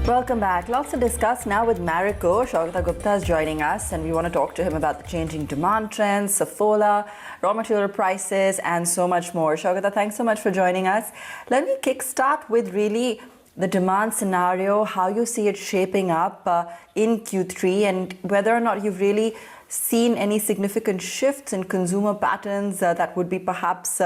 Welcome back. Lots to discuss now with Marico. Saugata Gupta is joining us, and we want to talk to him about the changing demand trends, Saffola, raw material prices, and so much more. Saugata, thanks so much for joining us. Let me kickstart with really the demand scenario, how you see it shaping up in Q3, and whether or not you've really seen any significant shifts in consumer patterns that would be perhaps,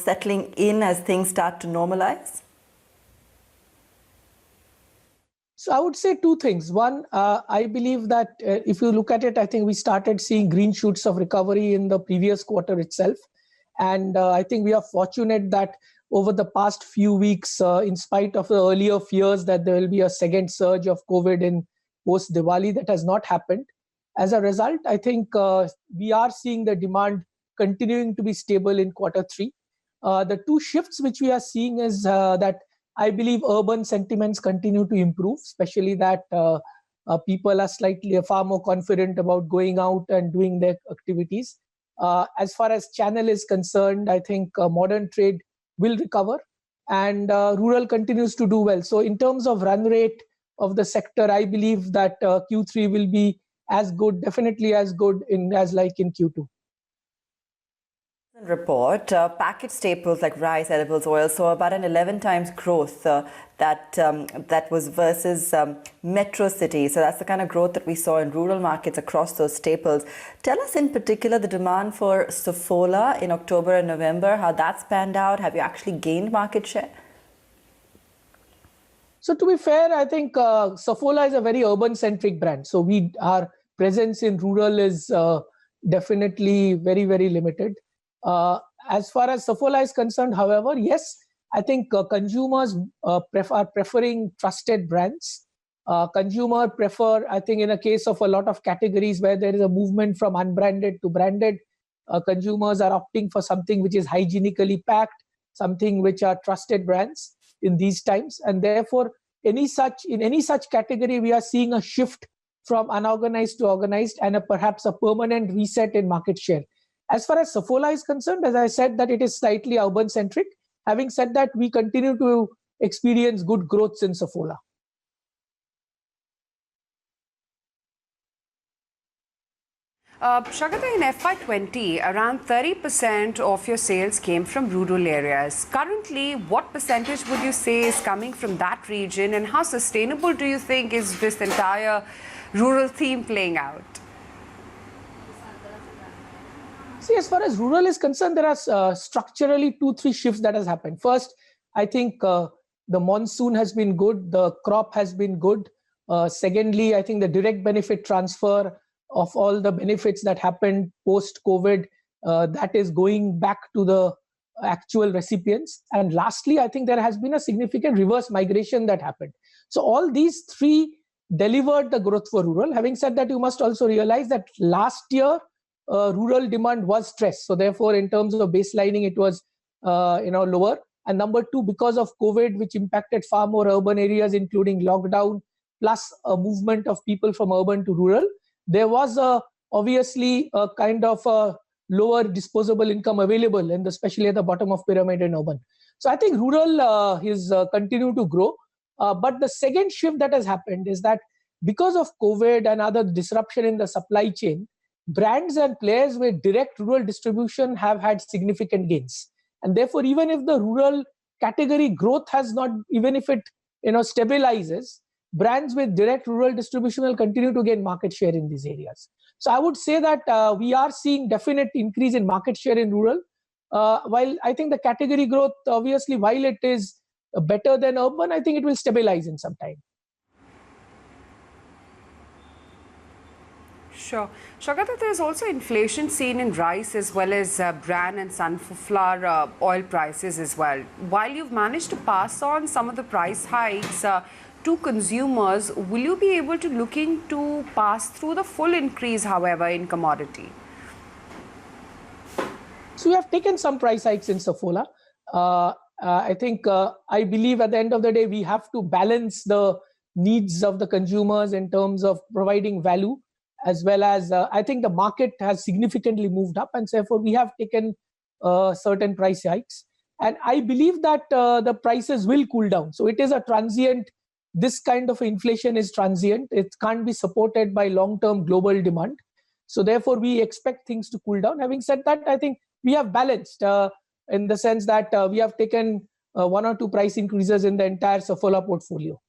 settling in as things start to normalize. So I would say two things. One, I believe that if you look at it, I think we started seeing green shoots of recovery in the previous quarter itself. And I think we are fortunate that over the past few weeks, in spite of the earlier fears that there will be a second surge of COVID in post-Diwali, that has not happened. As a result, I think we are seeing the demand continuing to be stable in Q3. The two shifts which we are seeing is that I believe urban sentiments continue to improve, especially that people are slightly far more confident about going out and doing their activities. As far as channel is concerned, I think modern trade will recover and rural continues to do well. So in terms of run rate of the sector, I believe that Q3 will be as good, definitely as good as like in Q2. Report, packaged staples like rice, edibles, oil saw about an 11 times growth that was versus metro cities. So that's the kind of growth that we saw in rural markets across those staples. Tell us in particular the demand for Saffola in October and November, how that's panned out. Have you actually gained market share? So to be fair, I think Saffola is a very urban-centric brand. So our presence in rural is definitely very, very limited. As far as Saffola is concerned, however, yes, I think consumers are preferring trusted brands. Consumer prefer, I think in a case of a lot of categories where there is a movement from unbranded to branded, consumers are opting for something which is hygienically packed, something which are trusted brands in these times. And therefore, in any such category, we are seeing a shift from unorganized to organized and perhaps a permanent reset in market share. As far as Saffola is concerned, as I said, that it is slightly urban-centric. Having said that, we continue to experience good growths in Saffola. Saugata, in FY20, around 30% of your sales came from rural areas. Currently, what percentage would you say is coming from that region, and how sustainable do you think is this entire rural theme playing out? See, as far as rural is concerned, there are structurally 2-3 shifts that has happened. First, I think the monsoon has been good, the crop has been good. Secondly, I think the direct benefit transfer of all the benefits that happened post-COVID, that is going back to the actual recipients. And lastly, I think there has been a significant reverse migration that happened. So all these three delivered the growth for rural. Having said that, you must also realize that last year, rural demand was stressed. So therefore, in terms of baselining, it was lower. And number two, because of COVID, which impacted far more urban areas, including lockdown, plus a movement of people from urban to rural, there was obviously a kind of a lower disposable income available, and especially at the bottom of pyramid in urban. So I think rural is continue to grow. But the second shift that has happened is that because of COVID and other disruption in the supply chain, brands and players with direct rural distribution have had significant gains. And therefore, even if the rural category growth has not, even if it stabilizes, brands with direct rural distribution will continue to gain market share in these areas. So I would say that we are seeing definite increase in market share in rural. While I think the category growth, obviously, while it is better than urban, I think it will stabilize in some time. Sure. Saugata, there's also inflation seen in rice as well as bran and sunflower oil prices as well. While you've managed to pass on some of the price hikes to consumers, will you be able to looking to pass through the full increase, however, in commodity? So we have taken some price hikes in Saffola. I think, I believe at the end of the day, we have to balance the needs of the consumers in terms of providing value, as well as I think the market has significantly moved up, and therefore we have taken certain price hikes. And I believe that the prices will cool down. So it is a transient this kind of inflation is transient. It can't be supported by long-term global demand. So therefore, we expect things to cool down. Having said that, I think we have balanced in the sense that we have taken 1 or 2 price increases in the entire Saffola portfolio.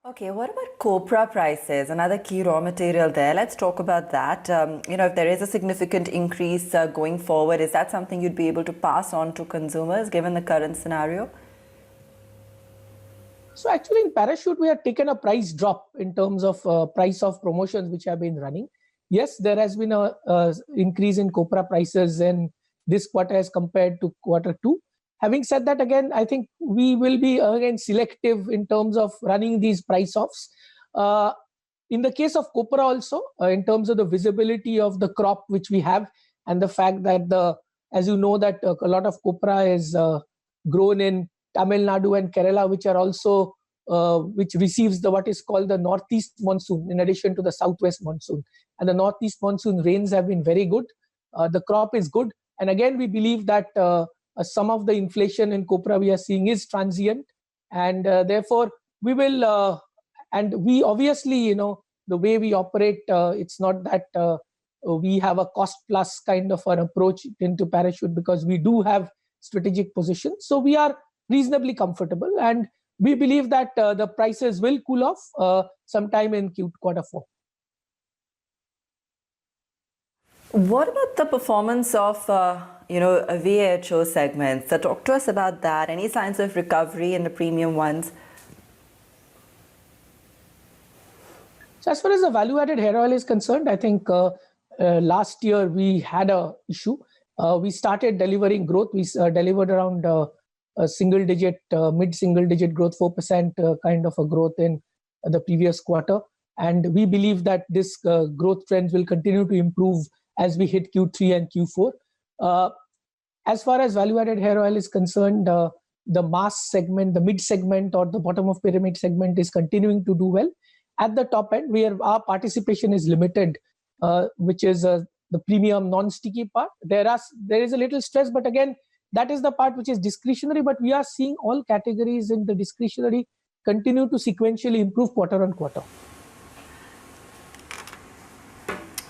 Okay, what about copra prices, another key raw material there? Let's talk about that. If there is a significant increase going forward, is that something you'd be able to pass on to consumers given the current scenario? So actually in Parachute, we have taken a price drop in terms of price of promotions which have been running. Yes, there has been a increase in copra prices in this quarter as compared to quarter 2. Having said that, again, I think we will be again selective in terms of running these price offs. In the case of copra also, in terms of the visibility of the crop which we have, and the fact that as you know that a lot of copra is grown in Tamil Nadu and Kerala, which are also which receives what is called the northeast monsoon in addition to the southwest monsoon. And the northeast monsoon rains have been very good. The crop is good, and again we believe that some of the inflation in copra we are seeing is transient, and therefore we will. And we obviously, the way we operate, it's not that we have a cost plus kind of an approach into Parachute, because we do have strategic positions. So we are reasonably comfortable, and we believe that the prices will cool off sometime in quarter 4. What about the performance of, VAHO segments? Talk to us about that. Any signs of recovery in the premium ones? So as far as the value-added hair oil is concerned, I think last year we had a issue. We started delivering growth. We delivered around a single-digit, mid-single-digit growth, 4% kind of a growth in the previous quarter. And we believe that this growth trends will continue to improve as we hit Q3 and Q4. As far as value-added hair oil is concerned, the mass segment, the mid segment, or the bottom of pyramid segment is continuing to do well. At the top end, our participation is limited, which is the premium non-sticky part. There is a little stress, but again, that is the part which is discretionary. But we are seeing all categories in the discretionary continue to sequentially improve quarter on quarter.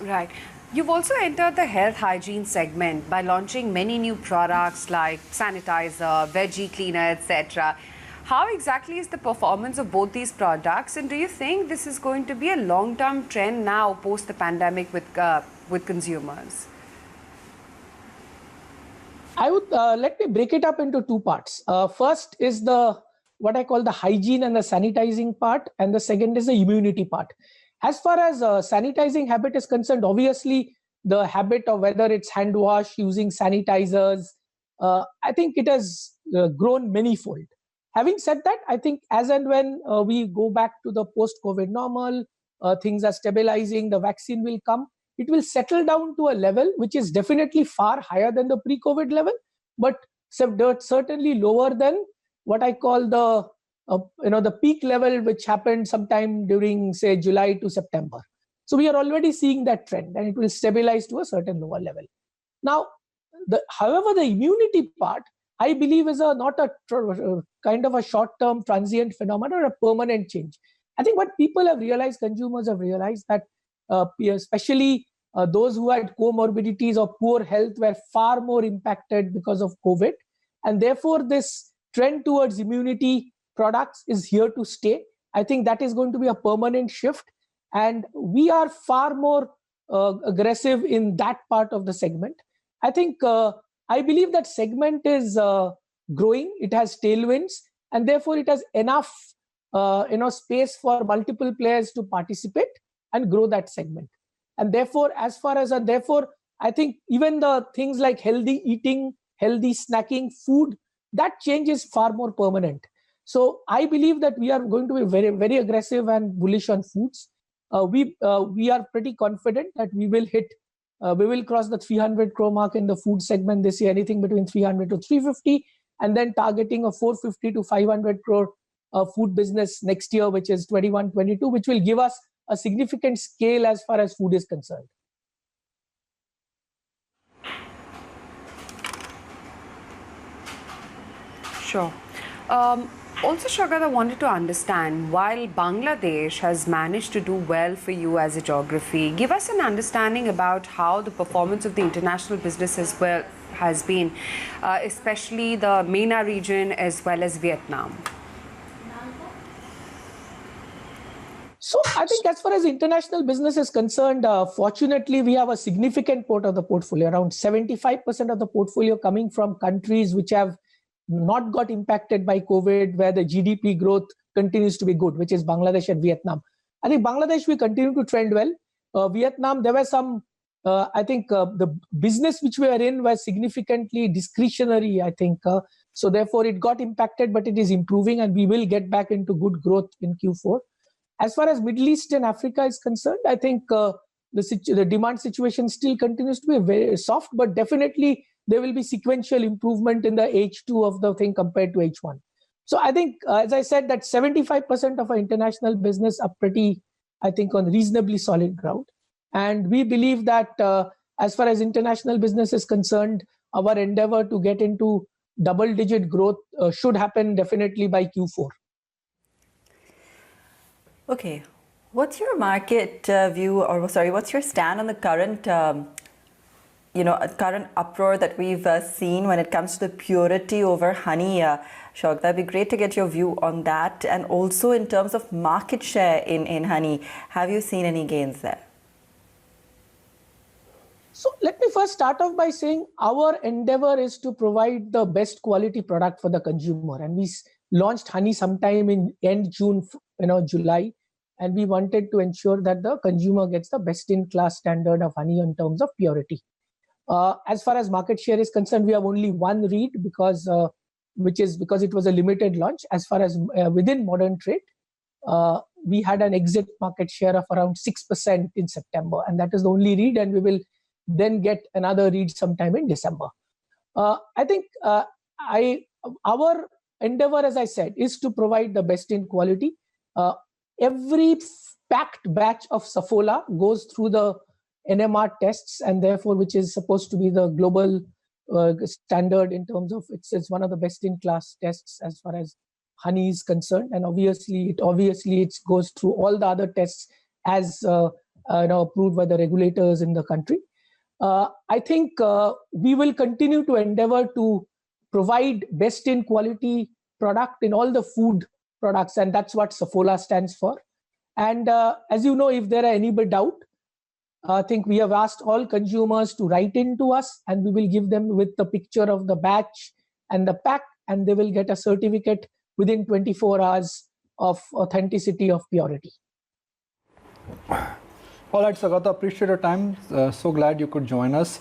Right. You've also entered the health hygiene segment by launching many new products like sanitizer, veggie cleaner, etc. How exactly is the performance of both these products, and do you think this is going to be a long-term trend now post the pandemic with consumers? I would let me break it up into 2 parts. First is what I call the hygiene and the sanitizing part, and the second is the immunity part. As far as sanitizing habit is concerned, obviously the habit of whether it's hand wash, using sanitizers, I think it has grown manyfold. Having said that, I think as and when we go back to the post-COVID normal, things are stabilizing, the vaccine will come, it will settle down to a level which is definitely far higher than the pre-COVID level, but certainly lower than what I call the peak level, which happened sometime during, say, July to September. So we are already seeing that trend, and it will stabilize to a certain lower level. Now, however, the immunity part, I believe, is not a kind of a short-term transient phenomenon or a permanent change. I think what people have realized, consumers have realized, that especially those who had comorbidities or poor health were far more impacted because of COVID. And therefore, this trend towards immunity products is here to stay. I think that is going to be a permanent shift. And we are far more aggressive in that part of the segment. I think I believe that segment is growing. It has tailwinds, and therefore it has enough space for multiple players to participate and grow that segment. And therefore, I think even the things like healthy eating, healthy snacking, food, that change is far more permanent. So I believe that we are going to be very, very aggressive and bullish on foods. We are pretty confident that we will cross the 300 crore mark in the food segment this year, anything between 300 to 350, and then targeting a 450 to 500 crore food business next year, which is 21-22, which will give us a significant scale as far as food is concerned. Sure. Also, Saugata, wanted to understand, while Bangladesh has managed to do well for you as a geography, give us an understanding about how the performance of the international business has been, especially the MENA region as well as Vietnam. So I think as far as international business is concerned, fortunately, we have a significant part of the portfolio, around 75% of the portfolio coming from countries which have not got impacted by COVID, where the GDP growth continues to be good, which is Bangladesh and Vietnam. I think Bangladesh, we continue to trend well. Vietnam, there were some, the business which we are in was significantly discretionary, I think. So therefore, it got impacted, but it is improving and we will get back into good growth in Q4. As far as Middle East and Africa is concerned, I think the demand situation still continues to be very soft, but definitely there will be sequential improvement in the H2 of the thing compared to H1. So I think, as I said, that 75% of our international business are pretty, I think, on reasonably solid ground. And we believe that as far as international business is concerned, our endeavor to get into double-digit growth should happen definitely by Q4. Okay, what's your market view, or sorry, what's your stand on the current, current uproar that we've seen when it comes to the purity over honey? Shog, that'd be great to get your view on that. And also in terms of market share in honey, have you seen any gains there? So let me first start off by saying our endeavor is to provide the best quality product for the consumer. And we launched honey sometime in end June, July, and we wanted to ensure that the consumer gets the best-in-class standard of honey in terms of purity. As far as market share is concerned, we have only one read because it was a limited launch. As far as within modern trade, we had an exit market share of around 6% in September, and that is the only read, and we will then get another read sometime in December. I think our endeavor, as I said, is to provide the best in quality. Every packed batch of Saffola goes through the NMR tests, and therefore, which is supposed to be the global standard in terms of it's one of the best in class tests as far as honey is concerned. And obviously it goes through all the other tests as approved by the regulators in the country. I think we will continue to endeavor to provide best in quality product in all the food products, and that's what Saffola stands for. And as you know, if there are any doubt, I think we have asked all consumers to write into us, and we will give them with the picture of the batch and the pack, and they will get a certificate within 24 hours of authenticity of purity. All right, Saugata, appreciate your time. So glad you could join us.